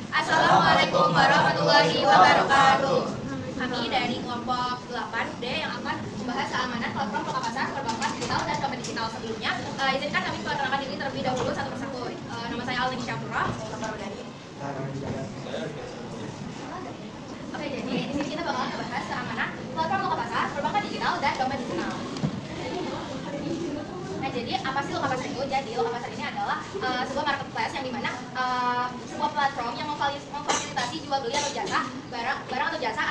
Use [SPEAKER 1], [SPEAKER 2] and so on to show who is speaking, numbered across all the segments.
[SPEAKER 1] Assalamualaikum warahmatullahi wabarakatuh. Kami dari kelompok 8D yang akan membahas keamanan platform loka pasar, perbankan digital, dan dompet digital. Sebelumnya, izinkan kami memperkenalkan diri terlebih dahulu satu persatu. Nama saya Aldi Syafura. Oke, jadi di sini kita bakalan membahas keamanan platform loka pasar, perbankan digital, dan dompet digital. Nah, jadi apa sih loka pasar itu? Jadi loka pasar ini adalah sebuah marketplace yang dimana sebuah platform yang memfasilitasi jual beli atau jasa barang atau jasa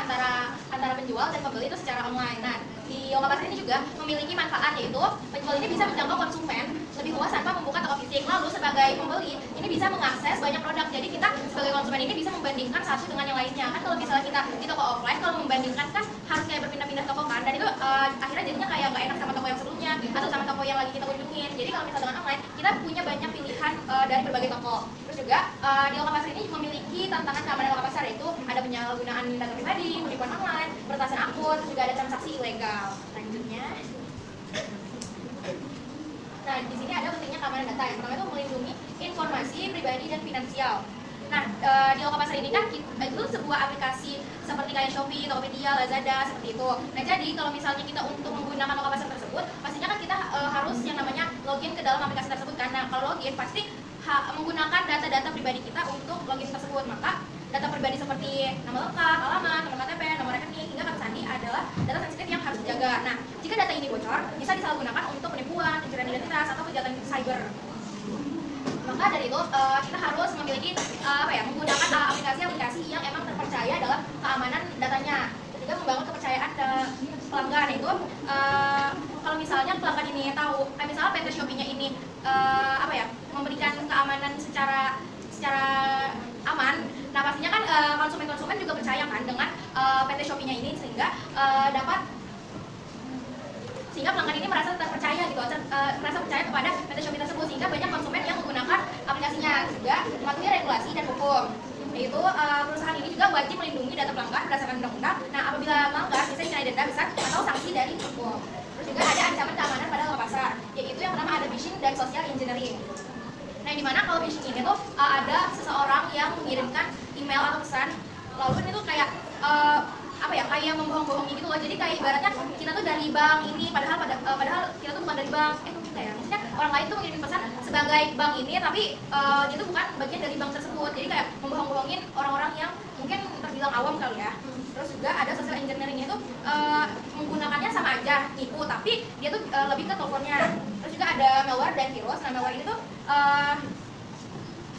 [SPEAKER 1] antara penjual dan pembeli itu secara online. Nah, di loka pasar ini juga memiliki manfaat, yaitu penjual ini bisa menjangkau konsumen lebih luas tanpa membuka toko fisik. Lalu sebagai pembeli ini bisa mengakses banyak produk. Jadi kita sebagai konsumen ini bisa membandingkan satu dengan yang lainnya. Kan kalau misalnya kita di toko offline, kalau membandingkan kan harus kayak berpindah-pindah toko kan, dan itu akhirnya jadinya kayak nggak enak sama toko yang sebelumnya atau sama toko yang lagi kita kunjungin. Jadi kalau misalnya dengan online, kita punya banyak pilihan dari berbagai toko. Terus juga di loka pasar ini memiliki tantangan keamanan loka pasar, yaitu ada penyalahgunaan data pribadi, penipuan online, peretasan akun, terus juga ada transaksi ilegal. Selanjutnya, nah di sini ada pentingnya keamanan data. Yang pertama itu melindungi informasi pribadi dan finansial. Nah, di loka pasar ini kan itu sebuah aplikasi seperti kayak Shopee, Tokopedia, Lazada, seperti itu. Nah, jadi kalau misalnya kita untuk menggunakan loka pasar tersebut, pastinya kan kita harus yang namanya login ke dalam aplikasi tersebut. Karena kalau login pasti menggunakan data-data pribadi kita untuk login tersebut. Maka data pribadi seperti nama lengkap, alamat, nomor KTP, nomor rekening, hingga kartu sandi adalah data sensitif yang harus dijaga. Nah, jika data ini bocor, bisa disalahgunakan untuk penipuan, pencurian identitas, atau kejahatan cyber. Maka dari itu kita harus memiliki menggunakan aplikasi-aplikasi yang emang terpercaya dalam keamanan datanya. Juga membangun kepercayaan ke pelanggan. Itu kalau misalnya pelanggan ini tahu, misalnya PT Shopee-nya ini memberikan keamanan secara aman. Nah, pastinya kan konsumen-konsumen juga percaya kan dengan PT Shopee-nya ini, sehingga pelanggan ini merasa terpercaya gitu, merasa percaya kepada PT Shopee tersebut, sehingga banyak konsumen yang menggunakan aplikasinya. Juga mematuhi regulasi dan hukum, yaitu perusahaan ini juga wajib melindungi data pelanggan berdasarkan undang-undang. Nah, apabila melanggar bisa dikenai denda besar atau sanksi dari hukum. Terus juga ada ancaman keamanan pada loka pasar, yaitu yang pertama ada phishing dan social engineering. Nah, di mana kalau phishing ini tuh ada seseorang yang mengirimkan email atau pesan, lalu ini tuh kayak kayak membohong-bohongi gitu loh. Jadi kayak ibaratnya kita tuh dari bank ini, padahal kita tuh bukan dari bank. Maksudnya orang lain tuh mengirim pesan sebagai bank ini, tapi dia tuh bukan bagian dari bank tersebut. Jadi kayak membohong-bohongin orang-orang yang mungkin terbilang awam kali ya. Terus juga ada social engineering itu menggunakannya sama aja nipu, tapi dia tuh lebih ke teleponnya. Terus juga ada malware dan virus. Nah, malware ini tuh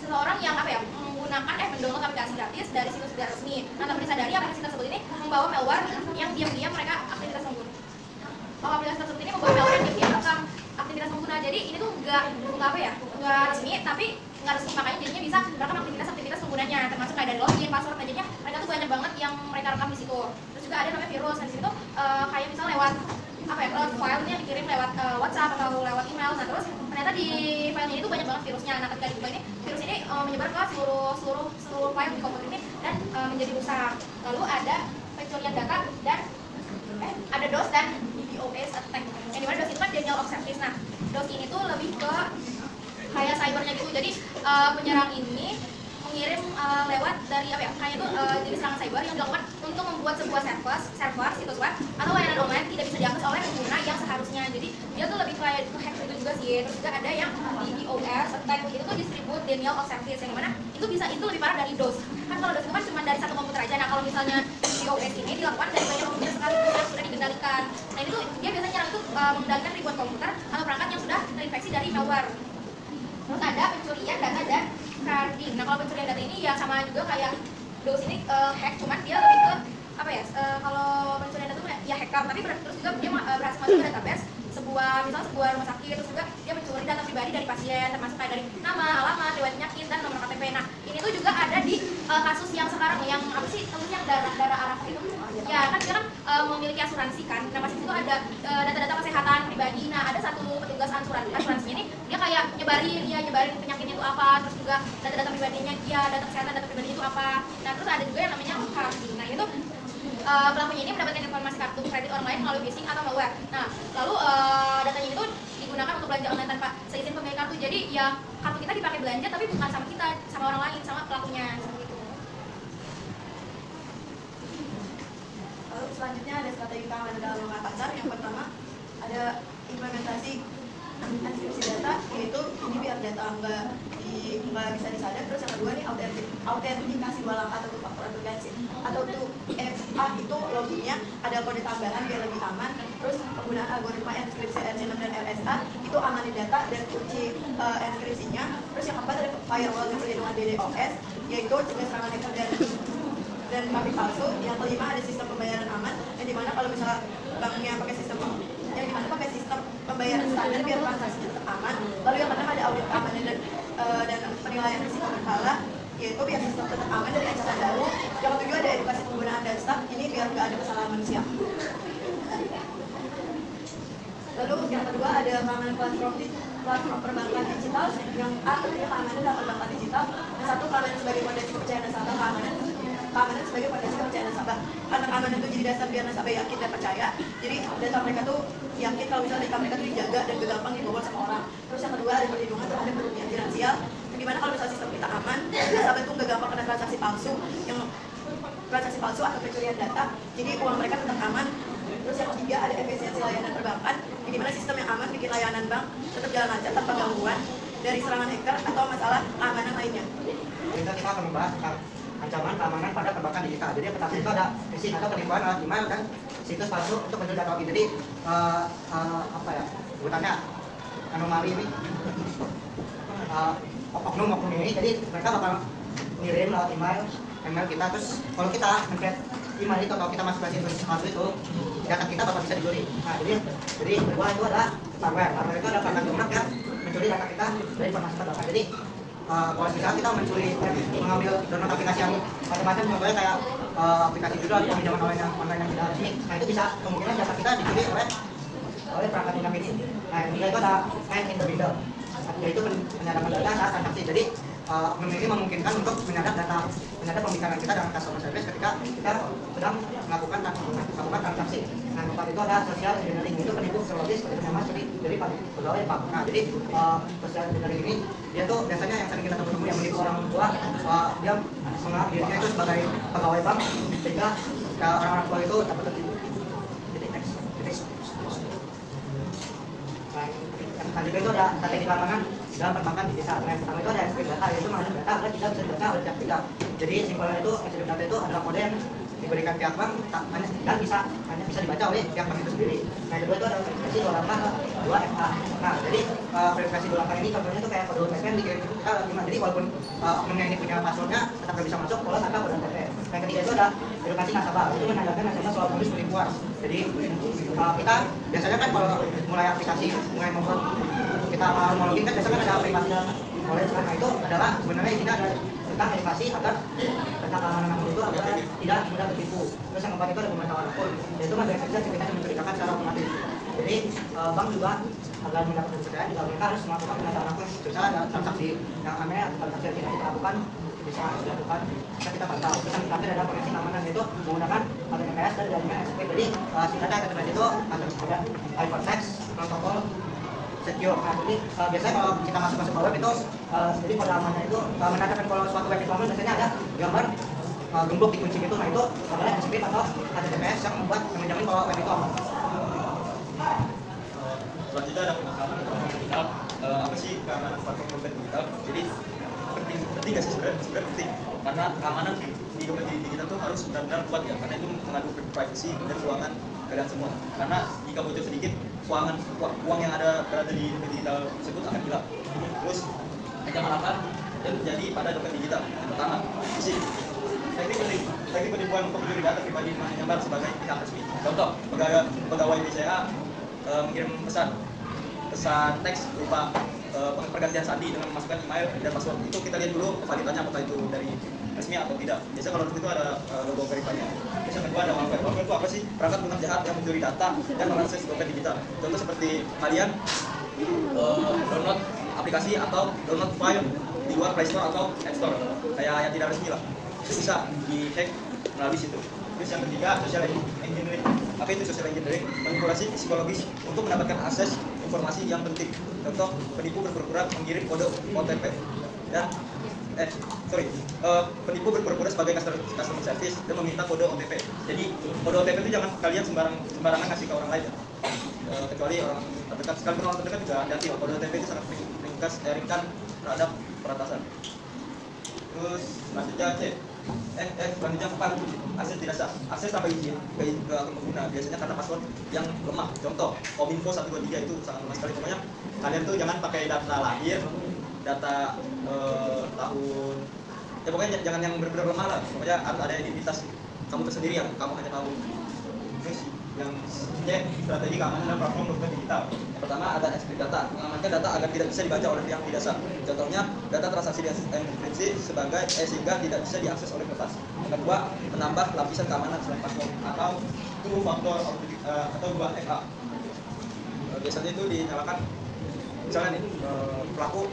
[SPEAKER 1] seseorang yang menggunakan mendownload aplikasi gratis dari situs tidak resmi. Nah, tanpa disadari aplikasi tersebut ini membawa malware yang diam-diam mereka aktivitas pengguna. Kalau aplikasi tersebut ini membawa malware yang diam-diam rekam aktivitas pengguna. Jadi ini tuh nggak resmi, tapi nggak resmi, makanya jadinya bisa merekam aktivitas penggunanya, termasuk kayak dari login, password. Nah, jadinya mereka tuh banyak banget yang mereka rekam di situ. Terus juga ada namanya virus. Nah, di situ kayak misalnya lewat file ini yang dikirim lewat WhatsApp atau lewat email. Nah, terus ternyata di filenya itu banyak banget virusnya. Nah, ketika dibuka ini, virus ini menyebar ke seluruh file di komputer ini dan menjadi rusak. Lalu ada pencurian data dan ada DOS dan DDoS attack. Yang dimana DOS itu kan denial of service. Nah, DOS ini tuh lebih ke kayak cybernya gitu. Jadi penyerang ini mengirim lewat dari jadi serangan cyber yang dilakukan untuk membuat sebuah server situs web atau layanan online tidak bisa diakses oleh pengguna yang seharusnya. Jadi dia tuh lebih kayak hack gitu juga sih. Terus juga ada yang DDoS attack, itu tuh distribute denial of service, yang mana itu lebih parah dari DOS. Kan kalau DOS itu kan cuma dari satu komputer aja. Nah, kalau misalnya DDoS ini dilakukan dari banyak komputer sekaligus yang sudah dikendalikan. Nah, ini tuh dia biasanya nyerang itu mengendalikan ribuan komputer atau perangkat yang sudah terinfeksi dari malware. Terus ada pencurian data dan carding. Nah, kalau pencurian data ini ya sama juga kayak DOS ini hack, cuman dia lebih ke kalau pencurian data itu ya hacker, tapi terus juga dia berhasil masuk ke database sebuah rumah sakit. Terus juga dia mencuri data pribadi dari pasien, termasuk kayak dari nama, alamat, riwayat penyakit, dan nomor KTP. Nah, ini tuh juga ada di kasus yang sekarang yang yang darah Arab itu. Ya kan dia kan memiliki asuransi kan. Nah, pasti itu ada data-data kesehatan pribadi. Nah, ada satu petugas asuransinya ini dia kayak nyebarin penyakitnya itu apa, terus juga data-data pribadinya dia, data kesehatan data pribadi itu apa. Nah, terus ada juga yang namanya carding. Nah, itu pelakunya ini mendapatkan informasi kartu kredit orang lain melalui phishing atau malware. Nah, lalu datanya itu digunakan untuk belanja online tanpa seizin pemilik kartu. Jadi ya kartu kita dipakai belanja, tapi bukan sama kita, sama orang lain, sama pelakunya. Seperti itu.
[SPEAKER 2] keamanan dalam Makassar. Yang pertama ada implementasi enkripsi data, yaitu ini biar data nggak bisa disadap. Terus yang kedua nih autentikasi dua langkah atau faktor autentikasi atau 2FA, itu loginnya ada kode tambahan biar lebih aman. Terus penggunaan algoritma enkripsi RC6 dan RSA itu amanin data dan kunci enkripsinya. Terus yang keempat ada firewall dan perlindungan DDoS, yaitu cegah serangan hacker dan kaki palsu. Yang kelima ada sistem pembayaran aman, yang dimana kalau misalnya banknya pakai sistem pembayaran standar biar transaksinya tetap aman. Lalu yang keenam ada audit keamanan dan penilaian risiko berkala, yaitu biar sistem tetap aman dari ancaman baru. Yang ketujuh ada edukasi penggunaan dan staff, ini biar nggak ada kesalahan manusia. Lalu yang kedua ada keamanan platform perbankan digital. Yang A tentunya keamanan dalam perbankan digital. Yang satu keamanan sebagai fondasi kepercayaan nasabah, keamanan sebagai fondasi kepercayaan nasabah. Karena keamanan itu jadi dasar biar nasabah yakin dan percaya. Jadi data mereka tuh yakin kalau misalnya data mereka tuh dijaga dan gak gampang dibobol sama orang. Terus yang kedua ada perlindungan terhadap kerugian finansial. Gimana kalau misalnya sistem kita aman, nasabah tuh gak gampang kena transaksi palsu atau pencurian data. Jadi uang mereka tetap aman. Terus yang ketiga ada efisiensi layanan perbankan, di mana sistem yang aman bikin layanan bank tetap jalan lancar tanpa gangguan dari serangan hacker atau masalah keamanan lainnya.
[SPEAKER 3] Kita akan membahas tentang ancaman keamanan pada perbankan digital. Jadi yang pertama itu ada phishing atau penipuan lewat email dan situs palsu untuk mencuri data login. Jadi apa ya sebutannya anomali ini oknum ini. Jadi mereka bakal ngirim lewat email kita, terus kalau kita mencet email itu atau kita masuk ke situs palsu itu, data kita bakal bisa dicuri. Nah jadi kedua itu ada malware. Malware itu ada perangkat lunak yang mencuri data kita dari informasi perbankan. Jadi kalau misalnya kita mengambil download aplikasi yang macam-macam, contohnya kayak aplikasi judul atau pinjaman online yang tidak resmi, nah itu bisa kemungkinan data kita dicuri oleh perangkat lunak ini. Nah yang ketiga itu ada man in the middle, yaitu penyadapan data saat transaksi. Jadi ini memungkinkan untuk menyadap pembicaraan kita dengan customer service ketika kita sedang melakukan transaksi. Nah, keempat itu ada social engineering, itu penipu psikologis seperti nama dari pegawai bank. Nah, jadi social engineering ini dia tuh biasanya yang sering kita ketemu yang menipu orang tua, dia menganggap dirinya itu sebagai pegawai bank sehingga orang-orang tua itu dapat Nah, juga itu ada strategi keamanan dalam perbankan digital. Nah, yang pertama itu ada encrypted data, yaitu mengatur data agar tidak bisa dibaca oleh pihak ketiga. Jadi simpelnya itu encrypted data itu adalah kode yang diberikan pihak bank dan hanya bisa dibaca oleh pihak bank itu sendiri. Nah, yang kedua itu ada verifikasi dua langkah 2FA. Nah, jadi verifikasi dua langkah ini contohnya itu kayak kode OTP yang dikirim kita. Jadi walaupun oknumnya ini punya passwordnya tetap bisa masuk polos tanpa kode OTP. Nah, yang ketiga itu ada edukasi nasabah, itu menandakan nasabah soal modus penipuan. Jadi kita biasanya kan kalau mulai aplikasi membuat kita mau login kan biasanya kan ada aplikasi mulai sekarang itu adalah sebenarnya isinya ada tentang edukasi agar tentang keamanan akun itu agar tidak mudah tertipu. Terus yang keempat itu ada pemantauan akun, yaitu mengdeteksi aktivitas yang mencurigakan secara otomatis. Jadi bank juga agar mendapat kepercayaan juga mereka harus melakukan pemantauan akun. Misalnya ada transaksi yang aneh atau transaksi yang tidak kita lakukan bisa dilakukan, bisa kita pantau. Terus yang terakhir ada koneksi keamanan, yaitu menggunakan HTTPS dan jaringan SSP. Jadi singkatnya HTTPS itu ada hypertext protokol secure. Nah, jadi biasanya kalau kita masuk ke web itu jadi kode amannya itu menandakan kalau suatu web itu aman, biasanya ada gambar gembok di kunci itu. Nah, itu adalah encrypted atau HTTPS yang menjamin kalau web itu aman.
[SPEAKER 4] Selanjutnya ada pemahaman platform digital. Apa sih keamanan platform dompet digital? Jadi penting nggak sih sebenarnya penting, karena keamanan di dompet digital tuh harus benar-benar kuat ya, karena itu mengandung privacy dan keuangan kalian semua. Karena jika bocor sedikit, uang yang ada berada di dompet digital tersebut akan hilang. Terus ancaman apa dan terjadi pada dompet digital? Yang pertama, phishing. Teknik penipuan untuk mencuri data pribadi menyebar sebagai pihak resmi. Contoh, pegawai BCA mengirim pesan teks berupa pergantian sandi dengan memasukkan email dan password. Itu kita lihat dulu validitasnya apakah itu dari resmi atau tidak. Biasanya kalau itu ada logo verify-nya. Terus yang kedua ada malware. Malware itu apa sih? Perangkat lunak jahat yang mencuri data dan mengakses dompet digital. Contoh seperti kalian download aplikasi atau download file di luar Play Store atau App Store, kayak yang tidak resmi lah, itu bisa di-hack melalui situ. Terus yang ketiga, social engineering. Apa itu social engineering? Manipulasi psikologis untuk mendapatkan akses informasi yang penting. Contoh, penipu berpura-pura mengirim kode OTP dan penipu berpura-pura sebagai customer service dan meminta kode OTP. Jadi kode OTP itu jangan kalian sembarangan ngasih ke orang lain ya. Kecuali orang terdekat. Sekalipun orang terdekat juga hati. Kode OTP itu sangat ringan terhadap peretasan. Terus selanjutnya C. Selanjutnya 4, akses tidak sah. Akses tanpa izin ke akun pengguna biasanya karena password yang lemah. Contoh, Kominfo 123 itu sangat lemah sekali. Pokoknya kalian tuh jangan pakai data lahir, data tahun, ya pokoknya jangan yang benar-benar lemah lah. Pokoknya harus ada identitas kamu tersendiri yang kamu hanya tahu. Terus yang C, strategi keamanan dan platform dompet digital. Yang pertama ada encrypted data, mengamankan data agar tidak bisa dibaca oleh pihak tidak sah. Contohnya data transaksi enkripsi sehingga tidak bisa diakses oleh kertas. Yang kedua, menambah lapisan keamanan selain password atau two factor atau 2FA. Biasanya itu dinyalakan, misalnya nih pelaku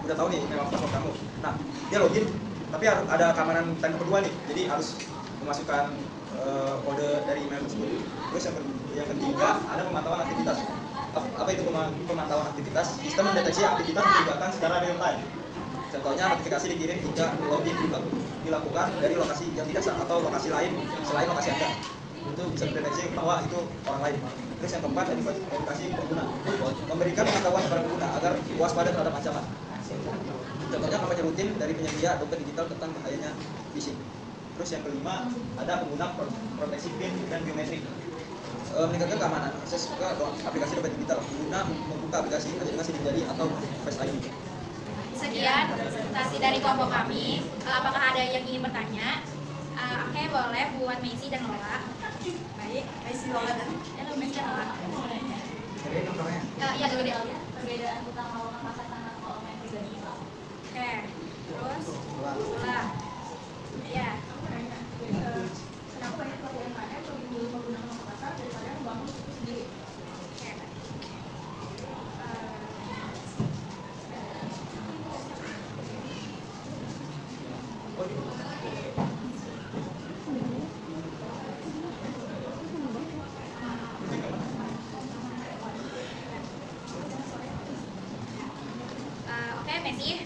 [SPEAKER 4] udah tahu nih memang password kamu. Nah, dia login, tapi harus ada keamanan time kedua nih. Jadi harus memasukkan kode dari email tersebut. Terus yang ketiga ada pemantauan aktivitas. Apa itu pemantauan aktivitas? Sistem mendeteksi aktivitas mencurigakan secara real time. Contohnya notifikasi dikirim jika login dilakukan dari lokasi yang tidak sah atau lokasi lain selain lokasi Anda. Itu bisa dideteksi bahwa itu orang lain. Terus yang keempat edukasi pengguna. Memberikan pengetahuan kepada pengguna agar waspada terhadap ancaman. Contohnya kampanye rutin dari penyedia dompet digital tentang bahayanya phishing. Terus yang kelima ada pengguna proteksi PIN dan biometrik. Meningkatkan keamanan akses ke aplikasi dompet digital. Pengguna membuka aplikasi hanya dengan sidik jari atau Face ID.
[SPEAKER 1] Sekian presentasi dari kelompok kami. Apakah ada yang ingin bertanya? Oke, boleh buat Messi dan Lola. Baik,
[SPEAKER 2] Messi Lola dan
[SPEAKER 1] Messi dan Lola.
[SPEAKER 3] Jadi nomornya.
[SPEAKER 1] Iya, gede.
[SPEAKER 5] Perbedaan utama lokal pasar sama online pribadi.
[SPEAKER 1] Oke, terus Lola. Ya.
[SPEAKER 5] Kenapa banyak pelaku UMKM lebih milih menggunakan lokal pasar daripada membangun itu sendiri?
[SPEAKER 1] Oke. Oke, Messi.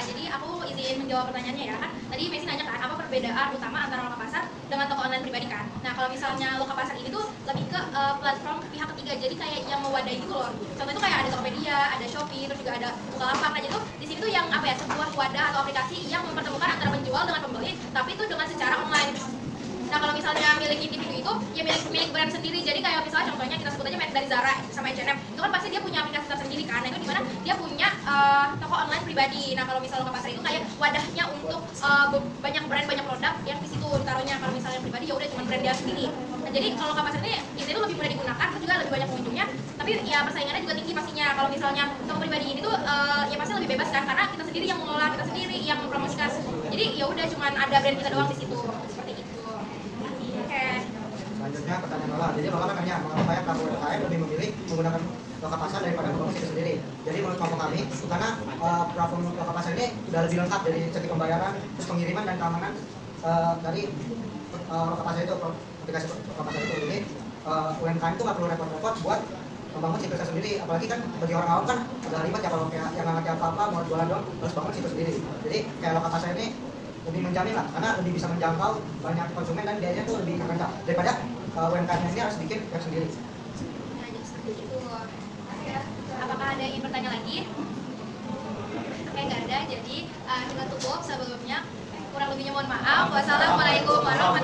[SPEAKER 1] Jadi aku izin menjawab pertanyaannya ya kan. Tadi Messi nanya kan apa perbedaan utama antara loka pasar dengan toko online pribadi kan. Nah kalau misalnya loka pasar ini tuh lebih ke platform pihak ketiga. Jadi kayak yang mewadahi gitu loh. Contohnya itu kayak ada Tokopedia, ada Shopee, terus juga ada Bukalapak. Nah tuh di sini tuh yang apa ya, sebuah wadah atau aplikasi yang mempertemukan antara penjual dengan pembeli, tapi itu dengan secara online. Nah kalau misalnya milik individu itu ya milik brand sendiri. Jadi kayak misalnya contohnya kita sebut aja merek dari Zara sama H&M, itu kan pasti dia punya aplikasi tersendiri kan. Nah itu dimana dia punya toko online pribadi. Nah kalau misalnya loka pasar itu kayak wadahnya untuk banyak brand, banyak produk yang di situ ditaruhnya. Kalau misalnya yang pribadi ya udah cuma brand dia sendiri. Nah jadi kalau loka pasar ini itu lebih mudah digunakan, terus juga lebih banyak pengunjungnya, tapi ya persaingannya juga tinggi pastinya. Kalau misalnya toko pribadi ini tuh ya pasti lebih bebas kan, karena kita sendiri yang mengelola, kita sendiri yang mempromosikan. Jadi ya udah cuma ada brand kita doang di situ. Seperti itu.
[SPEAKER 3] Selanjutnya pertanyaan Lola. Jadi Lola kan tanya mengapa ya pelaku UMKM lebih memilih menggunakan loka pasar daripada membangun situs sendiri. Jadi menurut kelompok kami, karena platform loka pasar ini sudah lebih lengkap dari segi pembayaran, terus pengiriman dan keamanan dari loka pasar itu, aplikasi loka pasar itu. Jadi UMKM itu nggak perlu repot-repot buat membangun situsnya sendiri. Apalagi kan bagi orang awam kan agak ribet ya kalau kayak yang nggak ngerti apa-apa mau jualan doang harus bangun situs sendiri. Jadi kayak loka pasar ini lebih menjamin lah, karena lebih bisa menjangkau banyak konsumen dan biayanya tuh lebih rendah daripada UMKM ini harus bikin web sendiri.
[SPEAKER 1] Nah, jadi seperti itu. Apakah ada yang ingin bertanya lagi? Oke, nggak ada. Jadi kita tutup sebelumnya. Kurang lebihnya mohon maaf. Wassalamualaikum warahmatullahi wabarakatuh.